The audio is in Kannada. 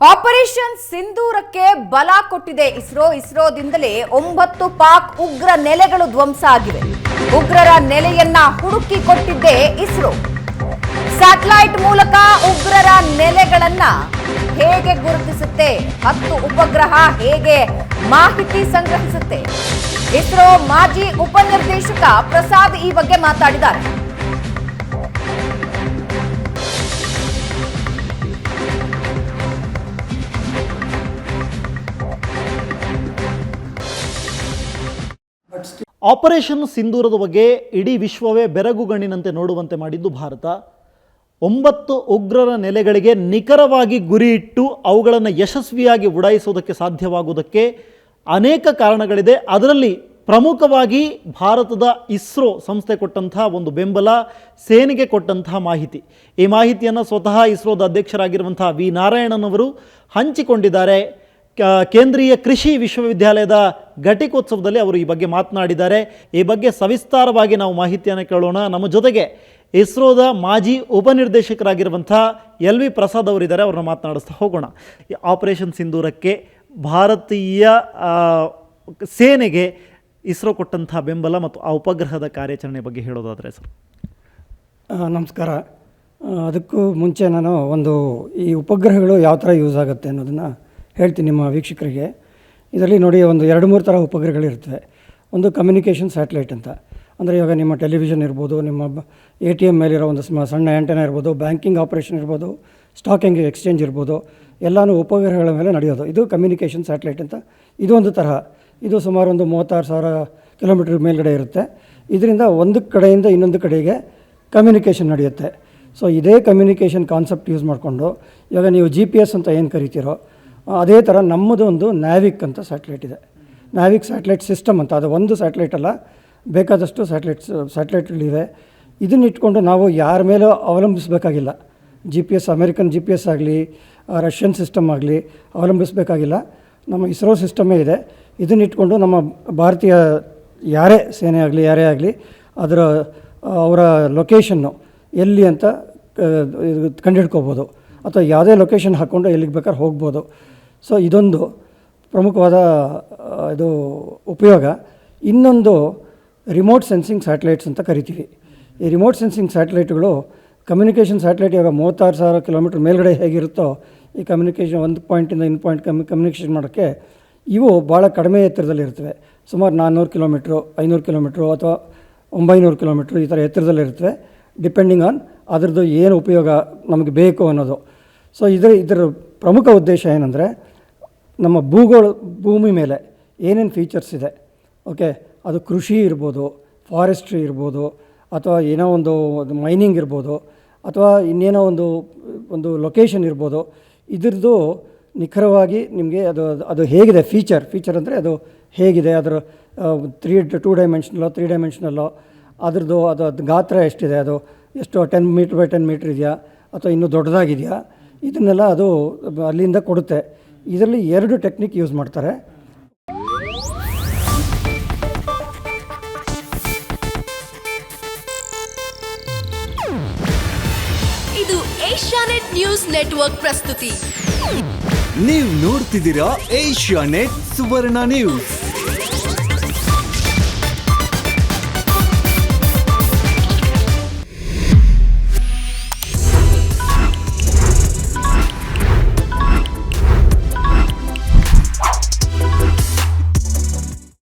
ಆಪರೇಷನ್ ಸಿಂಧೂರಕ್ಕೆ ಬಲ ಕೊಟ್ಟಿದೆ ಇಸ್ರೋದಿಂದಲೇ 9 ಪಾಕ್ ಉಗ್ರ ನೆಲೆಗಳು ಧ್ವಂಸ ಆಗಿವೆ. ಉಗ್ರರ ನೆಲೆಯನ್ನ ಹುಡುಕಿ ಕೊಟ್ಟಿದ್ದೆ ಇಸ್ರೋ. ಸ್ಯಾಟಲೈಟ್ ಮೂಲಕ ಉಗ್ರರ ನೆಲೆಗಳನ್ನ ಹೇಗೆ ಗುರುತಿಸುತ್ತೆ, 10 ಉಪಗ್ರಹ ಹೇಗೆ ಮಾಹಿತಿ ಸಂಗ್ರಹಿಸುತ್ತೆ, ಇಸ್ರೋ ಮಾಜಿ ಉಪನಿರ್ದೇಶಕ ಪ್ರಸಾದ್ ಈ ಬಗ್ಗೆ ಮಾತಾಡಿದ್ದಾರೆ. ಆಪರೇಷನ್ ಸಿಂಧೂರದ ಬಗ್ಗೆ ಇಡೀ ವಿಶ್ವವೇ ಬೆರಗುಗಣ್ಣಿನಂತೆ ನೋಡುವಂತೆ ಮಾಡಿದ್ದು ಭಾರತ. 9 ಉಗ್ರರ ನೆಲೆಗಳಿಗೆ ನಿಖರವಾಗಿ ಗುರಿ ಇಟ್ಟು ಅವುಗಳನ್ನು ಯಶಸ್ವಿಯಾಗಿ ಉಡಾಯಿಸುವುದಕ್ಕೆ ಸಾಧ್ಯವಾಗುವುದಕ್ಕೆ ಅನೇಕ ಕಾರಣಗಳಿದೆ. ಅದರಲ್ಲಿ ಪ್ರಮುಖವಾಗಿ ಭಾರತದ ಇಸ್ರೋ ಸಂಸ್ಥೆ ಕೊಟ್ಟಂತಹ ಒಂದು ಬೆಂಬಲ, ಸೇನೆಗೆ ಕೊಟ್ಟಂತಹ ಮಾಹಿತಿ. ಈ ಮಾಹಿತಿಯನ್ನು ಸ್ವತಃ ಇಸ್ರೋದ ಅಧ್ಯಕ್ಷರಾಗಿರುವಂಥ ವಿ ನಾರಾಯಣನ್ ಅವರು ಹಂಚಿಕೊಂಡಿದ್ದಾರೆ. ಕೇಂದ್ರೀಯ ಕೃಷಿ ವಿಶ್ವವಿದ್ಯಾಲಯದ ಘಟಿಕೋತ್ಸವದಲ್ಲಿ ಅವರು ಈ ಬಗ್ಗೆ ಮಾತನಾಡಿದ್ದಾರೆ. ಈ ಬಗ್ಗೆ ಸವಿಸ್ತಾರವಾಗಿ ನಾವು ಮಾಹಿತಿಯನ್ನು ಕೇಳೋಣ. ನಮ್ಮ ಜೊತೆಗೆ ಇಸ್ರೋದ ಮಾಜಿ ಉಪನಿರ್ದೇಶಕರಾಗಿರುವಂಥ ಎಲ್ ವಿ ಪ್ರಸಾದ್ ಅವರಿದ್ದಾರೆ. ಅವ್ರನ್ನ ಮಾತನಾಡಿಸ್ತಾ ಹೋಗೋಣ. ಈ ಆಪರೇಷನ್ ಸಿಂಧೂರಕ್ಕೆ ಭಾರತೀಯ ಸೇನೆಗೆ ಇಸ್ರೋ ಕೊಟ್ಟಂಥ ಬೆಂಬಲ ಮತ್ತು ಆ ಉಪಗ್ರಹದ ಕಾರ್ಯಾಚರಣೆ ಬಗ್ಗೆ ಹೇಳೋದಾದರೆ ಸರ್. ನಮಸ್ಕಾರ. ಅದಕ್ಕೂ ಮುಂಚೆ ನಾನು ಈ ಉಪಗ್ರಹಗಳು ಯಾವ ಥರ ಯೂಸ್ ಆಗುತ್ತೆ ಅನ್ನೋದನ್ನು ಹೇಳ್ತೀನಿ ನಿಮ್ಮ ವೀಕ್ಷಕರಿಗೆ. ಇದರಲ್ಲಿ ನೋಡಿ, 2-3 ಥರ ಉಪಗ್ರಹಗಳಿರ್ತವೆ. ಒಂದು ಕಮ್ಯುನಿಕೇಷನ್ ಸ್ಯಾಟಲೈಟ್ ಅಂತ, ಅಂದರೆ ಇವಾಗ ನಿಮ್ಮ ಟೆಲಿವಿಷನ್ ಇರ್ಬೋದು, ನಿಮ್ಮ ATM ಮೇಲಿರೋ ಒಂದು ಸಣ್ಣ ಆ್ಯಂಟೆನಾ ಇರ್ಬೋದು, ಬ್ಯಾಂಕಿಂಗ್ ಆಪ್ರೇಷನ್ ಇರ್ಬೋದು, ಸ್ಟಾಕ್ ಎಕ್ಸ್ಚೇಂಜ್ ಇರ್ಬೋದು, ಎಲ್ಲನೂ ಉಪಗ್ರಹಗಳ ಮೇಲೆ ನಡೆಯೋದು. ಇದು ಕಮ್ಯುನಿಕೇಷನ್ ಸ್ಯಾಟಲೈಟ್ ಅಂತ. ಇದು ಒಂದು ತರಹ. ಇದು ಸುಮಾರು 36,000 ಕಿಲೋಮೀಟರ್ ಮೇಲ್ಗಡೆ ಇರುತ್ತೆ. ಇದರಿಂದ ಒಂದು ಕಡೆಯಿಂದ ಇನ್ನೊಂದು ಕಡೆಗೆ ಕಮ್ಯುನಿಕೇಷನ್ ನಡೆಯುತ್ತೆ. ಸೊ ಇದೇ ಕಮ್ಯುನಿಕೇಷನ್ ಕಾನ್ಸೆಪ್ಟ್ ಯೂಸ್ ಮಾಡಿಕೊಂಡು ಇವಾಗ ನೀವು GPS ಅಂತ ಏನು ಕರಿತೀರೋ ಅದೇ ಥರ ನಮ್ಮದು ಒಂದು ನ್ಯಾವಿಕ್ ಅಂತ ಸ್ಯಾಟಲೈಟ್ ಇದೆ. ನ್ಯಾವಿಕ್ ಸ್ಯಾಟಲೈಟ್ ಸಿಸ್ಟಮ್ ಅಂತ. ಅದು ಒಂದು ಸ್ಯಾಟಲೈಟ್ ಅಲ್ಲ, ಬೇಕಾದಷ್ಟು ಸ್ಯಾಟಲೈಟ್ಗಳಿವೆ. ಇದನ್ನ ಇಟ್ಕೊಂಡು ನಾವು ಯಾರ ಮೇಲೂ ಅವಲಂಬಿಸಬೇಕಾಗಿಲ್ಲ. GPS, ಅಮೆರಿಕನ್ GPS ಆಗಲಿ, ರಷ್ಯನ್ ಸಿಸ್ಟಮ್ ಆಗಲಿ ಅವಲಂಬಿಸಬೇಕಾಗಿಲ್ಲ. ನಮ್ಮ ಇಸ್ರೋ ಸಿಸ್ಟಮೇ ಇದೆ. ಇದನ್ನಿಟ್ಕೊಂಡು ನಮ್ಮ ಭಾರತೀಯ ಯಾರೇ ಸೇನೆ ಆಗಲಿ ಯಾರೇ ಆಗಲಿ ಅವರ ಲೊಕೇಶನ್ನು ಎಲ್ಲಿ ಅಂತ ಕಂಡುಹಿಡ್ಕೋಬೋದು, ಅಥವಾ ಯಾವುದೇ ಲೊಕೇಶನ್ ಹಾಕ್ಕೊಂಡು ಎಲ್ಲಿಗೆ ಬೇಕಾದ್ರೆ ಹೋಗ್ಬೋದು. ಸೊ ಇದೊಂದು ಪ್ರಮುಖವಾದ ಉಪಯೋಗ. ಇನ್ನೊಂದು ರಿಮೋಟ್ ಸೆನ್ಸಿಂಗ್ ಸ್ಯಾಟಲೈಟ್ಸ್ ಅಂತ ಕರಿತೀವಿ. ಈ ರಿಮೋಟ್ ಸೆನ್ಸಿಂಗ್ ಸ್ಯಾಟಲೈಟ್ಗಳು ಕಮ್ಯುನಿಕೇಷನ್ ಸ್ಯಾಟಲೈಟ್ ಇವಾಗ 36,000 ಕಿಲೋಮೀಟರ್ ಮೇಲ್ಗಡೆ ಹೇಗಿರುತ್ತೋ ಈ ಕಮ್ಯುನಿಕೇಷನ್ ಒಂದು ಪಾಯಿಂಟಿಂದ ಇನ್ನು ಪಾಯಿಂಟ್ ಕಮ್ಯುನಿಕೇಷನ್ ಮಾಡೋಕ್ಕೆ ಇವು ಭಾಳ ಕಡಿಮೆ ಎತ್ತರದಲ್ಲಿರ್ತವೆ. ಸುಮಾರು 400 ಕಿಲೋಮೀಟ್ರು, 500 ಕಿಲೋಮೀಟ್ರು ಅಥವಾ 900 ಕಿಲೋಮೀಟ್ರು ಈ ಥರ ಎತ್ತರದಲ್ಲಿರ್ತವೆ, ಡಿಪೆಂಡಿಂಗ್ ಆನ್ ಅದರದ್ದು ಏನು ಉಪಯೋಗ ನಮಗೆ ಬೇಕು ಅನ್ನೋದು. ಸೊ ಇದರ ಪ್ರಮುಖ ಉದ್ದೇಶ ಏನಂದರೆ, ನಮ್ಮ ಭೂಮಿ ಮೇಲೆ ಏನೇನು ಫೀಚರ್ಸ್ ಇದೆ, ಓಕೆ, ಅದು ಕೃಷಿ ಇರ್ಬೋದು, ಫಾರೆಸ್ಟ್ರಿ ಇರ್ಬೋದು, ಅಥವಾ ಏನೋ ಒಂದು ಮೈನಿಂಗ್ ಇರ್ಬೋದು, ಅಥವಾ ಇನ್ನೇನೋ ಒಂದು ಲೊಕೇಶನ್ ಇರ್ಬೋದು, ಇದ್ರದ್ದು ನಿಖರವಾಗಿ ನಿಮಗೆ ಅದು ಹೇಗಿದೆ, ಫೀಚರ್ ಅಂದರೆ ಅದು ಹೇಗಿದೆ, ಅದರ 2 ಡೈಮೆನ್ಷನಲ್ಲೋ 3 ಡೈಮೆನ್ಷನಲ್ಲೋ ಅದರದ್ದು ಅದು ಗಾತ್ರ ಎಷ್ಟಿದೆ, ಅದು ಎಷ್ಟು 10 ಮೀಟ್ರ್ ಬೈ 10 ಮೀಟ್ರ್ ಇದೆಯಾ ಅಥವಾ ಇನ್ನೂ ದೊಡ್ಡದಾಗಿದೆಯಾ, ಇದನ್ನೆಲ್ಲ ಅದು ಅಲ್ಲಿಂದ ಕೊಡುತ್ತೆ. ಇದರಲ್ಲಿ 2 ಟೆಕ್ನಿಕ್ ಯೂಸ್ ಮಾಡ್ತಾರೆ. ಇದು ಏಷ್ಯಾನೆಟ್ ನ್ಯೂಸ್ ನೆಟ್ವರ್ಕ್ ಪ್ರಸ್ತುತಿ. ನೀವು ನೋಡ್ತಿದ್ದೀರಾ ಏಷ್ಯಾನೆಟ್ ಸುವರ್ಣ ನ್ಯೂಸ್.